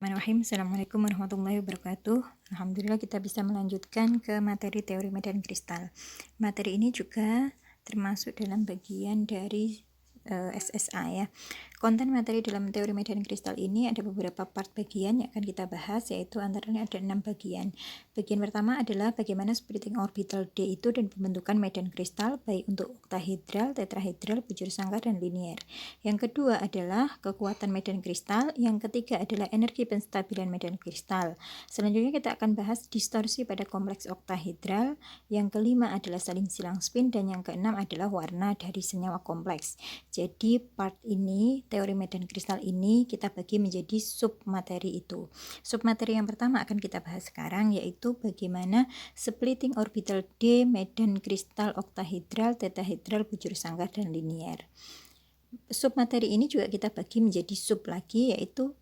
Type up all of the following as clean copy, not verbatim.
Bismillahirrahmanirrahim. Assalamualaikum warahmatullahi wabarakatuh. Alhamdulillah kita bisa melanjutkan ke materi teori medan kristal. Materi ini juga termasuk dalam bagian dari SSA ya. Konten materi dalam teori medan kristal ini ada beberapa part bagian yang akan kita bahas, yaitu antaranya ada 6 bagian. Bagian pertama adalah bagaimana splitting orbital D itu dan pembentukan medan kristal baik untuk oktahedral, tetrahedral, bujur sangkar, dan linier. Yang kedua adalah kekuatan medan kristal. Yang ketiga adalah energi penstabilan medan kristal. Selanjutnya kita akan bahas distorsi pada kompleks oktahedral. Yang kelima adalah saling silang spin, dan yang keenam adalah warna dari senyawa kompleks. Jadi part ini, teori medan kristal ini kita bagi menjadi sub materi itu. Sub materi yang pertama akan kita bahas sekarang, yaitu bagaimana splitting orbital D, medan kristal oktahedral, tetrahedral, bujur sangkar, dan linier. Sub materi ini juga kita bagi menjadi sub lagi, yaitu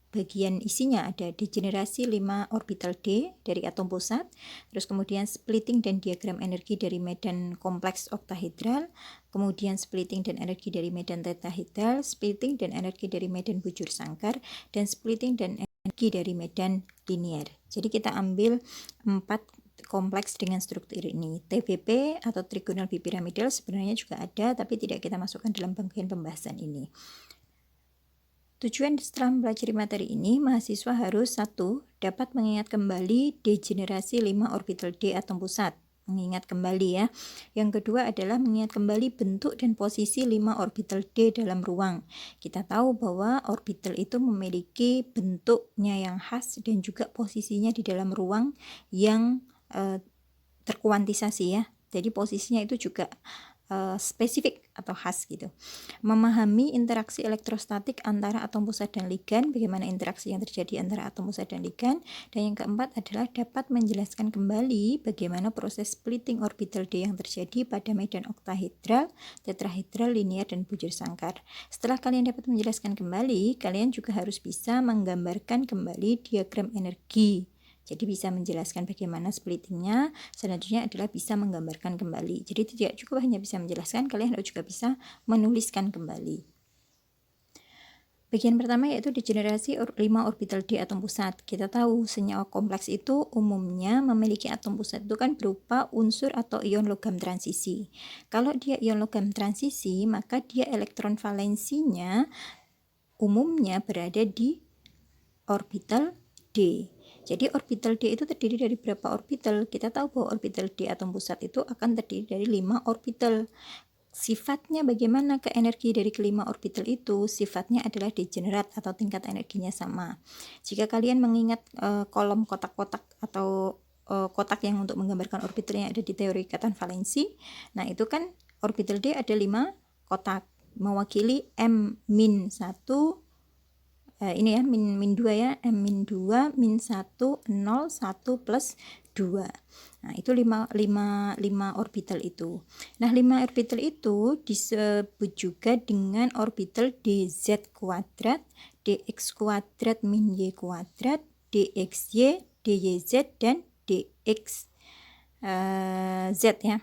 bagian isinya ada degenerasi 5 orbital D dari atom pusat, terus kemudian splitting dan diagram energi dari medan kompleks oktahedral, kemudian splitting dan energi dari medan tetrahedral, splitting dan energi dari medan bujur sangkar, dan splitting dan energi dari medan linier. Jadi kita ambil 4 kompleks dengan struktur ini. TBP atau trigonal bipiramidal sebenarnya juga ada, tapi tidak kita masukkan dalam bagian pembahasan ini. Tujuan setelah mempelajari materi ini, mahasiswa harus 1. Dapat mengingat kembali degenerasi 5 orbital D atom pusat. Mengingat kembali ya. Yang kedua adalah mengingat kembali bentuk dan posisi 5 orbital D dalam ruang. Kita tahu bahwa orbital itu memiliki bentuknya yang khas dan juga posisinya di dalam ruang yang terkuantisasi ya. Jadi posisinya itu juga spesifik atau khas gitu. Memahami interaksi elektrostatik antara atom pusat dan ligan, bagaimana interaksi yang terjadi antara atom pusat dan ligan. Dan yang keempat adalah dapat menjelaskan kembali bagaimana proses splitting orbital D yang terjadi pada medan oktahedral, tetrahedral, linier, dan bujur sangkar. Setelah kalian dapat menjelaskan kembali, kalian juga harus bisa menggambarkan kembali diagram energi. Jadi bisa menjelaskan bagaimana splittingnya. Selanjutnya adalah bisa menggambarkan kembali. Jadi tidak cukup hanya bisa menjelaskan, kalian harus juga bisa menuliskan kembali. Bagian pertama yaitu degenerasi 5 orbital D atom pusat. Kita tahu senyawa kompleks itu umumnya memiliki atom pusat itu kan berupa unsur atau ion logam transisi. Kalau dia ion logam transisi, maka dia elektron valensinya umumnya berada di orbital D. Jadi orbital D itu terdiri dari berapa orbital? Kita tahu bahwa orbital D atom pusat itu akan terdiri dari 5 orbital. Sifatnya bagaimana ke energi dari kelima orbital itu? Sifatnya adalah degenerat atau tingkat energinya sama. Jika kalian mengingat kolom kotak-kotak atau kotak yang untuk menggambarkan orbital yang ada di teori ikatan valensi, nah itu kan orbital D ada 5 kotak mewakili M-1, ini ya min 2 ya, M-2, min 1, 0, 1, plus 2. Nah itu 5 orbital itu. Nah 5 orbital itu disebut juga dengan orbital dz kuadrat, dx kuadrat min y kuadrat, dxy, dyz, dan dx z ya.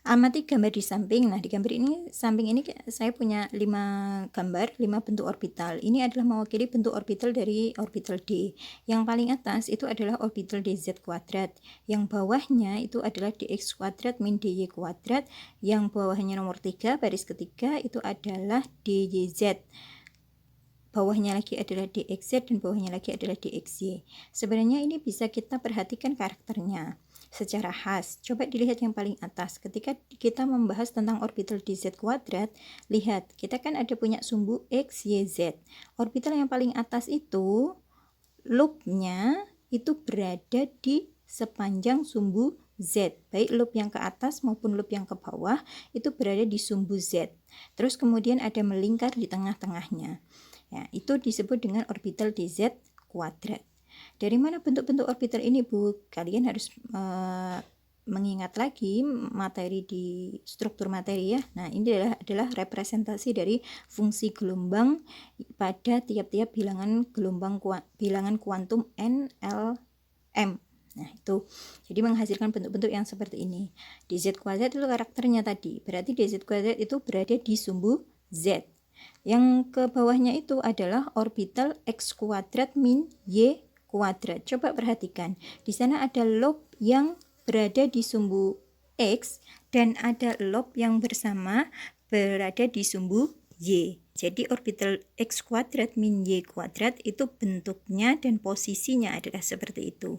Amati gambar di samping. Nah, di gambar ini samping ini saya punya 5 gambar, 5 bentuk orbital. Ini adalah mewakili bentuk orbital dari orbital D. Yang paling atas itu adalah orbital dz kuadrat. Yang bawahnya itu adalah dx kuadrat min dy kuadrat. Yang bawahnya nomor 3 baris ketiga itu adalah dyz. Bawahnya lagi adalah dxz dan bawahnya lagi adalah dxy. Sebenarnya ini bisa kita perhatikan karakternya secara khas. Coba dilihat yang paling atas. Ketika kita membahas tentang orbital dz kuadrat, lihat, kita kan ada punya sumbu x, y, z. Orbital yang paling atas itu, loopnya itu berada di sepanjang sumbu z. Baik loop yang ke atas maupun loop yang ke bawah, itu berada di sumbu z. Terus kemudian ada melingkar di tengah-tengahnya. Ya, itu disebut dengan orbital dz kuadrat. Dari mana bentuk-bentuk orbital ini, Bu? Kalian harus mengingat lagi materi di struktur materi ya. Nah, ini adalah representasi dari fungsi gelombang pada tiap-tiap bilangan bilangan kuantum n, l, m. Nah, itu. Jadi menghasilkan bentuk-bentuk yang seperti ini. Dz kuadrat itu karakternya tadi. Berarti dz kuadrat itu berada di sumbu z. Yang ke bawahnya itu adalah orbital X kuadrat min Y kuadrat. Coba perhatikan, di sana ada lob yang berada di sumbu X dan ada lob yang bersama berada di sumbu Y. Jadi orbital X kuadrat min Y kuadrat itu bentuknya dan posisinya adalah seperti itu.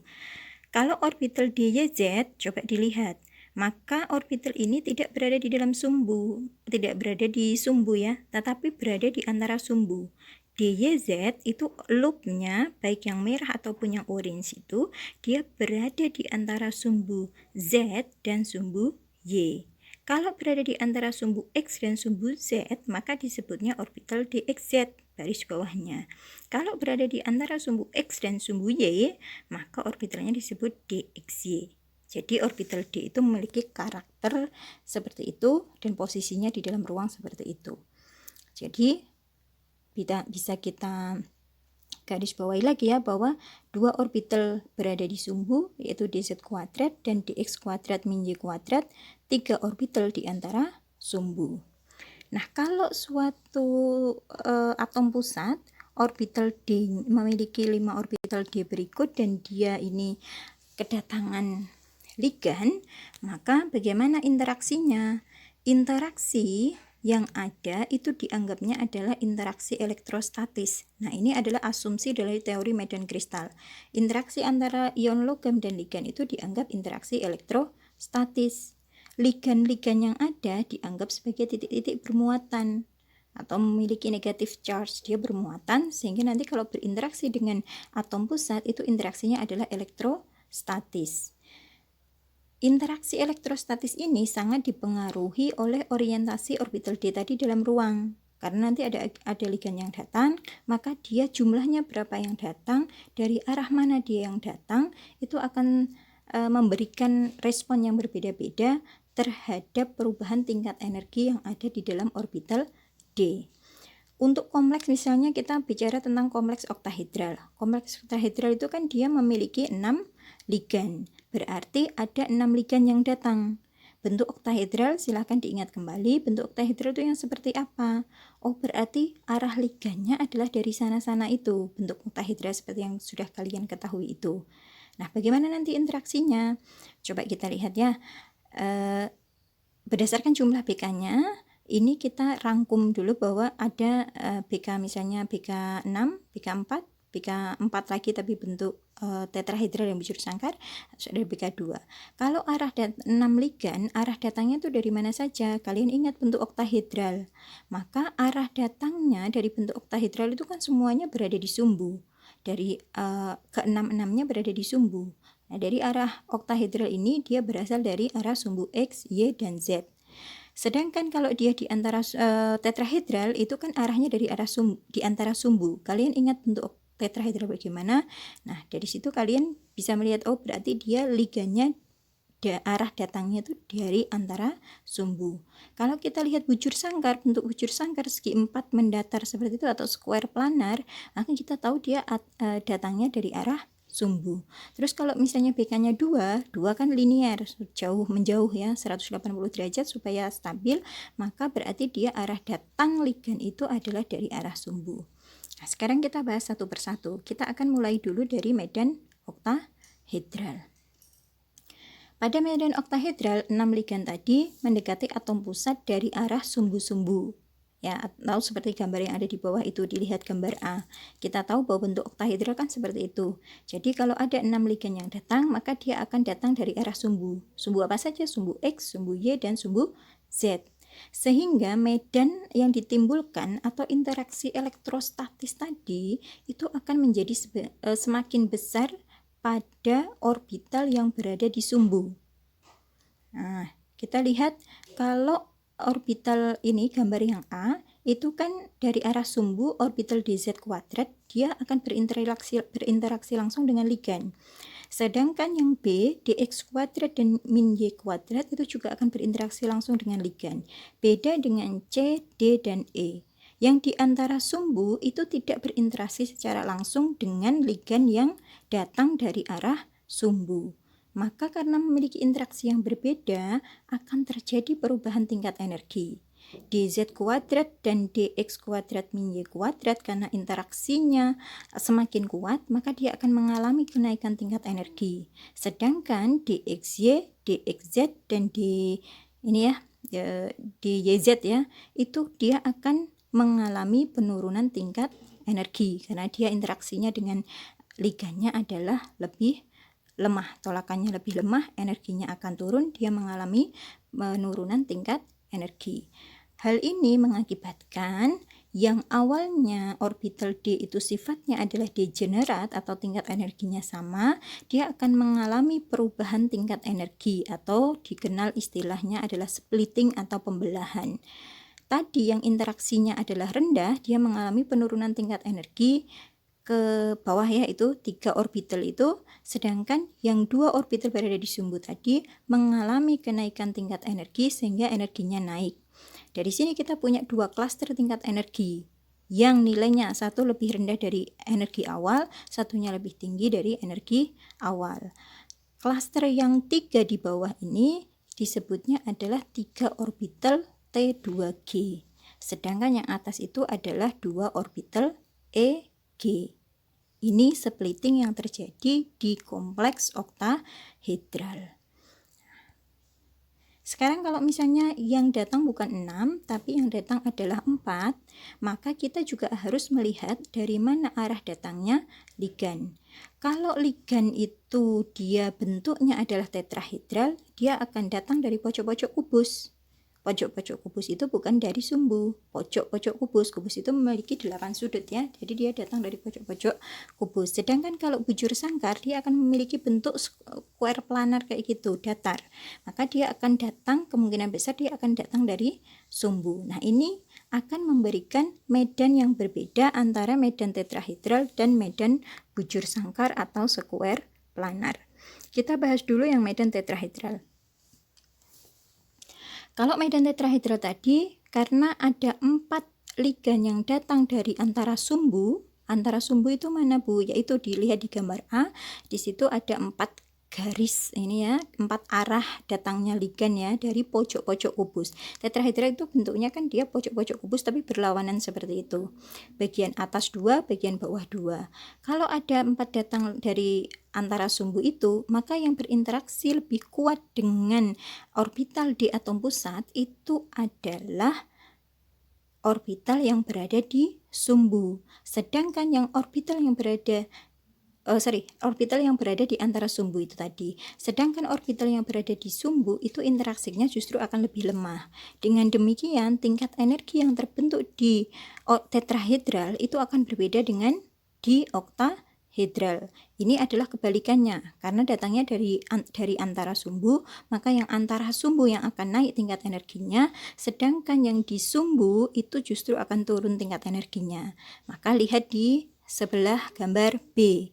Kalau orbital DYZ, coba dilihat, maka orbital ini tidak berada di dalam sumbu, tidak berada di sumbu ya, tetapi berada di antara sumbu. DYZ itu loopnya, baik yang merah ataupun yang orange itu, dia berada di antara sumbu Z dan sumbu Y. Kalau berada di antara sumbu X dan sumbu Z, maka disebutnya orbital DXZ, baris bawahnya. Kalau berada di antara sumbu X dan sumbu Y, maka orbitalnya disebut DXY. Jadi orbital D itu memiliki karakter seperti itu dan posisinya di dalam ruang seperti itu. Jadi bisa kita garis bawahi lagi ya, bahwa dua orbital berada di sumbu, yaitu dz kuadrat dan dx kuadrat min y kuadrat, 3 orbital di antara sumbu. Nah, kalau suatu atom pusat orbital D memiliki 5 orbital D berikut dan dia ini kedatangan ligan, maka bagaimana interaksinya? Interaksi yang ada itu dianggapnya adalah interaksi elektrostatis. Nah, ini adalah asumsi dari teori medan kristal. Interaksi antara ion logam dan ligan itu dianggap interaksi elektrostatis. Ligan-ligan yang ada dianggap sebagai titik-titik bermuatan atau memiliki negatif charge, dia bermuatan, sehingga nanti kalau berinteraksi dengan atom pusat itu interaksinya adalah elektrostatis. Interaksi elektrostatis ini sangat dipengaruhi oleh orientasi orbital D tadi dalam ruang. Karena nanti ada ligan yang datang, maka dia jumlahnya berapa yang datang, dari arah mana dia yang datang, itu akan memberikan respon yang berbeda-beda terhadap perubahan tingkat energi yang ada di dalam orbital D. Untuk kompleks misalnya kita bicara tentang kompleks oktahedral. Kompleks oktahedral itu kan dia memiliki 6 ligan. Berarti ada 6 ligan yang datang. Bentuk oktahedral silahkan diingat kembali, bentuk oktahedral itu yang seperti apa? Oh, berarti arah ligannya adalah dari sana-sana itu, bentuk oktahedral seperti yang sudah kalian ketahui itu. Nah, bagaimana nanti interaksinya? Coba kita lihat ya. Berdasarkan jumlah BK-nya, ini kita rangkum dulu bahwa ada BK misalnya BK6, BK4, BK4 lagi tapi bentuk tetrahedral yang berjurus sangkar, ada BK2. Kalau arah 6 ligan, arah datangnya itu dari mana saja? Kalian ingat bentuk oktahedral. Maka arah datangnya dari bentuk oktahedral itu kan semuanya berada di sumbu. Dari ke-6-6-nya berada di sumbu. Nah, dari arah oktahedral ini dia berasal dari arah sumbu X, Y, dan Z. Sedangkan kalau dia di antara tetrahedral itu kan arahnya dari arah di antara sumbu. Kalian ingat bentuk tetrahedral bagaimana? Nah, dari situ kalian bisa melihat, oh berarti dia ligannya arah datangnya itu dari antara sumbu. Kalau kita lihat bujur sangkar, bentuk bujur sangkar segi 4 mendatar seperti itu atau square planar, maka kita tahu dia datangnya dari arah sumbu. Terus kalau misalnya BK-nya 2 kan linear, menjauh ya, 180 derajat supaya stabil, maka berarti dia arah datang ligan itu adalah dari arah sumbu. Nah, sekarang kita bahas satu persatu. Kita akan mulai dulu dari medan oktahedral. Pada medan oktahedral, 6 ligan tadi mendekati atom pusat dari arah sumbu-sumbu. Ya, atau seperti gambar yang ada di bawah itu, dilihat gambar A. Kita tahu bahwa bentuk oktahedral kan seperti itu. Jadi kalau ada 6 ligan yang datang, maka dia akan datang dari arah sumbu. Sumbu apa saja? Sumbu X, sumbu Y, dan sumbu Z. Sehingga medan yang ditimbulkan atau interaksi elektrostatis tadi itu akan menjadi semakin besar pada orbital yang berada di sumbu. Nah, kita lihat kalau orbital ini, gambar yang A, itu kan dari arah sumbu orbital dz kuadrat, dia akan berinteraksi langsung dengan ligan. Sedangkan yang B, dx kuadrat dan min y kuadrat itu juga akan berinteraksi langsung dengan ligan. Beda dengan C, D, dan E. Yang di antara sumbu itu tidak berinteraksi secara langsung dengan ligan yang datang dari arah sumbu. Maka karena memiliki interaksi yang berbeda, akan terjadi perubahan tingkat energi. dz kuadrat dan dx kuadrat min y kuadrat, karena interaksinya semakin kuat maka dia akan mengalami kenaikan tingkat energi. Sedangkan dxy, dxz dan di yz ya, itu dia akan mengalami penurunan tingkat energi karena dia interaksinya dengan ligannya adalah lebih lemah, tolakannya lebih lemah, energinya akan turun, dia mengalami penurunan tingkat energi. Hal ini mengakibatkan yang awalnya orbital D itu sifatnya adalah degenerat atau tingkat energinya sama, dia akan mengalami perubahan tingkat energi atau dikenal istilahnya adalah splitting atau pembelahan. Tadi yang interaksinya adalah rendah, dia mengalami penurunan tingkat energi ke bawah ya, itu 3 orbital itu, sedangkan yang 2 orbital berada di sumbu tadi mengalami kenaikan tingkat energi sehingga energinya naik. Dari sini kita punya 2 klaster tingkat energi yang nilainya satu lebih rendah dari energi awal, satunya lebih tinggi dari energi awal. Klaster yang 3 di bawah ini disebutnya adalah 3 orbital T2G, sedangkan yang atas itu adalah 2 orbital EG. Ini splitting yang terjadi di kompleks oktahedral. Sekarang kalau misalnya yang datang bukan 6, tapi yang datang adalah 4, maka kita juga harus melihat dari mana arah datangnya ligan. Kalau ligan itu dia bentuknya adalah tetrahedral, dia akan datang dari pojok-pojok kubus. Pojok-pojok kubus itu bukan dari sumbu. Pojok-pojok kubus itu memiliki 8 sudut ya, jadi dia datang dari pojok-pojok kubus. Sedangkan kalau bujur sangkar, dia akan memiliki bentuk square planar kayak gitu, datar. Maka dia akan datang, kemungkinan besar dia akan datang dari sumbu. Nah, ini akan memberikan medan yang berbeda antara medan tetrahedral dan medan bujur sangkar atau square planar. Kita bahas dulu yang medan tetrahedral. Kalau medan tetrahedral tadi, karena ada 4 ligan yang datang dari antara sumbu itu mana Bu? Yaitu dilihat di gambar A, di situ ada 4 garis ini ya, 4 arah datangnya ligan ya dari pojok-pojok kubus. Tetrahedral itu bentuknya kan dia pojok-pojok kubus tapi berlawanan seperti itu. Bagian atas 2, bagian bawah 2. Kalau ada 4 datang dari antara sumbu itu, maka yang berinteraksi lebih kuat dengan orbital di atom pusat itu adalah orbital yang berada di sumbu. Sedangkan yang orbital yang berada di antara sumbu itu tadi. Sedangkan orbital yang berada di sumbu itu interaksinya justru akan lebih lemah. Dengan demikian, tingkat energi yang terbentuk di tetrahedral itu akan berbeda dengan di oktahedral. Ini adalah kebalikannya, karena datangnya dari antara sumbu, maka yang antara sumbu yang akan naik tingkat energinya, sedangkan yang di sumbu itu justru akan turun tingkat energinya. Maka lihat di sebelah gambar B.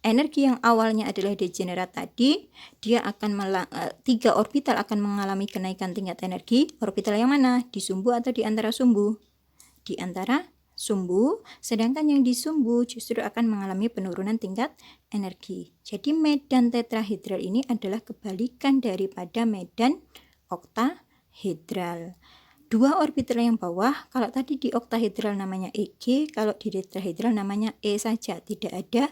Energi yang awalnya adalah degenerat tadi, dia akan 3 orbital akan mengalami kenaikan tingkat energi. Orbital yang mana? Di sumbu atau di antara sumbu? Di antara sumbu, sedangkan yang di sumbu justru akan mengalami penurunan tingkat energi. Jadi medan tetrahedral ini adalah kebalikan daripada medan oktahedral. 2 orbital yang bawah, kalau tadi di oktahedral namanya EG, kalau di tetrahedral namanya E saja, tidak ada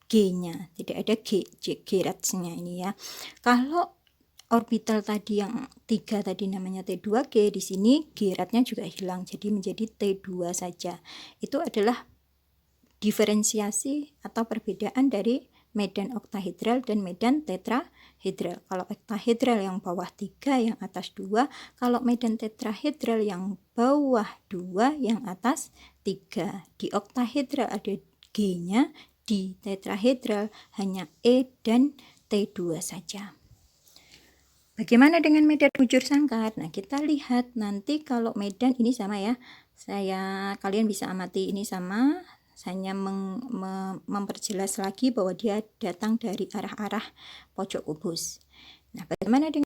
G-nya, tidak ada G-ratsnya ini ya. Kalau orbital tadi yang 3 tadi namanya T2G, di sini G-ratnya juga hilang, jadi menjadi T2 saja. Itu adalah diferensiasi atau perbedaan dari medan oktahedral dan medan tetrahedral. Kalau oktahedral yang bawah 3, yang atas 2. Kalau medan tetrahedral yang bawah 2, yang atas 3. Di oktahedral ada G-nya, di tetrahedral hanya E dan T2 saja. Bagaimana dengan medan bujur sangkar? Nah, kita lihat nanti kalau medan ini sama ya. Kalian bisa amati ini sama. Hanya memperjelas lagi bahwa dia datang dari arah-arah pojok kubus. Nah, bagaimana dengan